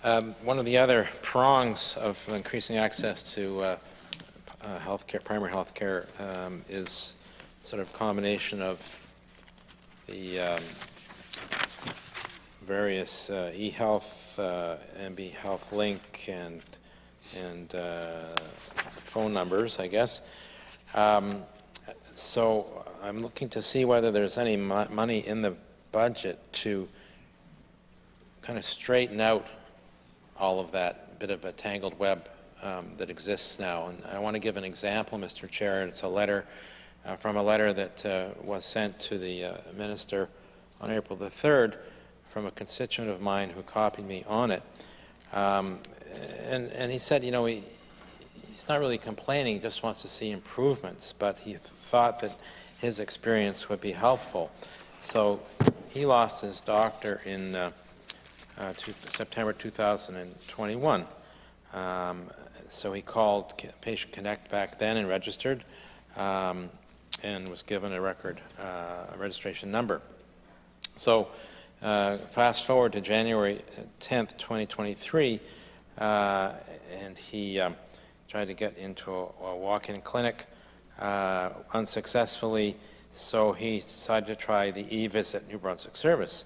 One of the other prongs of increasing access to healthcare, primary healthcare, is sort of combination of the various e-health, MB Health Link, and phone numbers, I guess. So I'm looking to see whether there's any money in the budget to kind of straighten out all of that bit of a tangled web that exists now. And I want to give an example, Mr. Chair. It's a letter from a letter that was sent to the minister on April the 3rd from a constituent of mine who copied me on it. And he said, you know, he's not really complaining, he just wants to see improvements, but he thought that his experience would be helpful. So he lost his doctor in September 2021. So he called Patient Connect back then and registered, and was given a registration number. So fast forward to January 10th, 2023, and he tried to get into a walk-in clinic unsuccessfully, so he decided to try the e-visit New Brunswick service.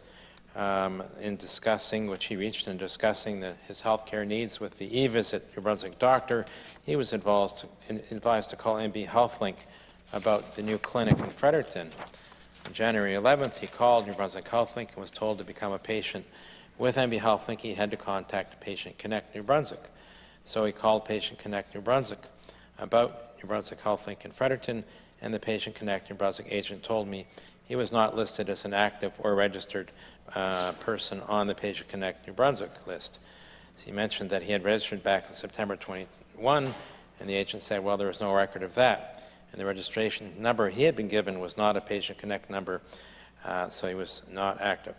In discussing, which he reached in discussing his healthcare needs with the e-visit New Brunswick doctor, he was advised to call MB HealthLink about the new clinic in Fredericton. On January 11th, he called New Brunswick HealthLink and was told to become a patient with MB HealthLink. He had to contact Patient Connect New Brunswick. So he called Patient Connect New Brunswick about New Brunswick HealthLink in Fredericton, and the Patient Connect New Brunswick agent told me he was not listed as an active or registered person on the Patient Connect New Brunswick list. So he mentioned that he had registered back in September 21, and the agent said, well, there was no record of that. And the registration number he had been given was not a Patient Connect number, so he was not active.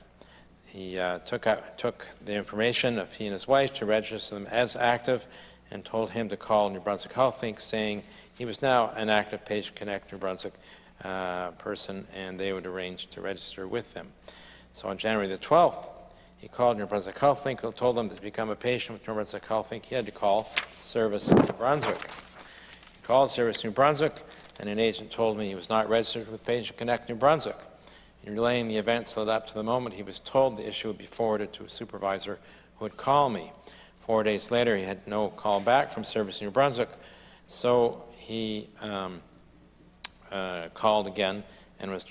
He took the information of he and his wife to register them as active and told him to call New Brunswick HealthLink, saying he was now an active Patient Connect New Brunswick person, and they would arrange to register with them. So on January the 12th, he called New Brunswick HealthLink, who told him that to become a patient with New Brunswick HealthLink, he had to call Service New Brunswick. He called Service New Brunswick, and an agent told me he was not registered with Patient Connect New Brunswick. In relaying the events that led up to the moment, he was told the issue would be forwarded to a supervisor who would call me. 4 days later, he had no call back from Service New Brunswick, so he called again and was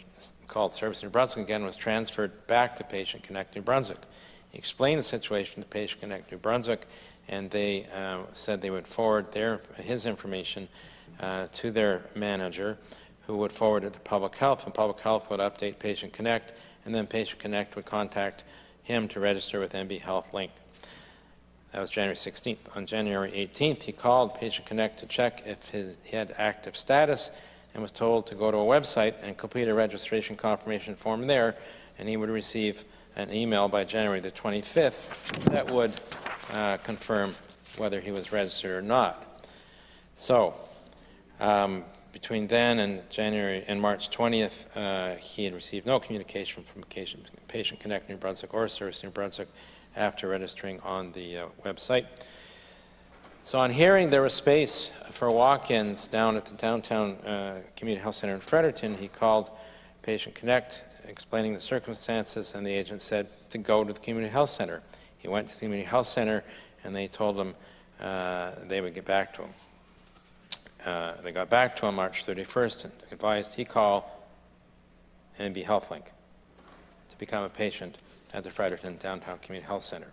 called Service New Brunswick again and was transferred back to Patient Connect New Brunswick. He explained the situation to Patient Connect New Brunswick, and they said they would forward his information to their manager, who would forward it to Public Health, and Public Health would update Patient Connect, and then Patient Connect would contact him to register with MB HealthLink. That was January 16th. On January 18th, he called Patient Connect to check if he had active status, and was told to go to a website and complete a registration confirmation form there, and he would receive an email by January the 25th that would confirm whether he was registered or not. So between then and March 20th, he had received no communication from Patient Connect New Brunswick or Service New Brunswick after registering on the website. So on hearing there was space for walk-ins down at the downtown community health center in Fredericton, he called Patient Connect, explaining the circumstances, and the agent said to go to the community health center. He went to the community health center, and they told him they would get back to him. They got back to him March 31st and advised he call MB HealthLink to become a patient at the Fredericton Downtown Community Health Center.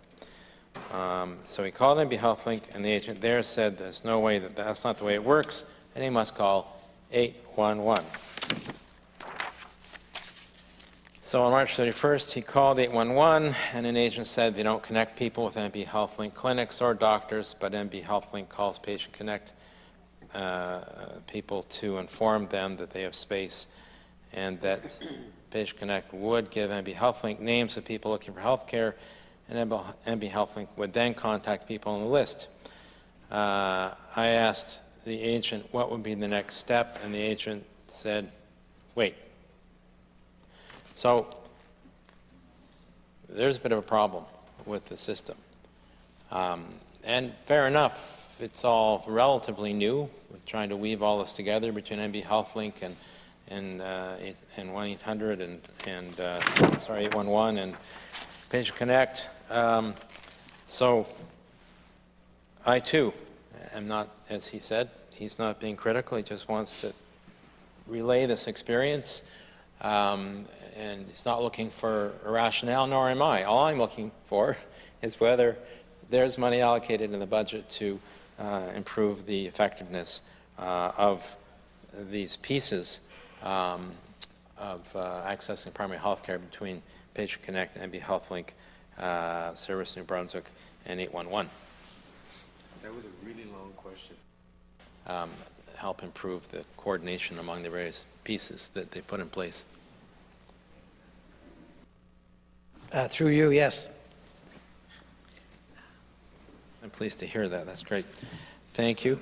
So he called MB HealthLink, and the agent there said there's no way that's not the way it works, and he must call 811. So on March 31st, he called 811, and an agent said they don't connect people with MB HealthLink clinics or doctors, but MB HealthLink calls Patient Connect people to inform them that they have space, and that Patient Connect would give MB HealthLink names of people looking for health care, and MB HealthLink would then contact people on the list. I asked the agent what would be the next step, and the agent said, wait. So there's a bit of a problem with the system. And fair enough, it's all relatively new. We're trying to weave all this together between NB HealthLink and 1-800 and 811 and Patient Connect. So I too am not, as he said, he's not being critical. He just wants to relay this experience, and he's not looking for a rationale, nor am I. All I'm looking for is whether there's money allocated in the budget to improve the effectiveness of these pieces of accessing primary health care between Patient Connect, NB HealthLink, Service New Brunswick, and 811. That was a really long question. Help improve the coordination among the various pieces that they put in place. Through you, yes. I'm pleased to hear that. That's great. Thank you.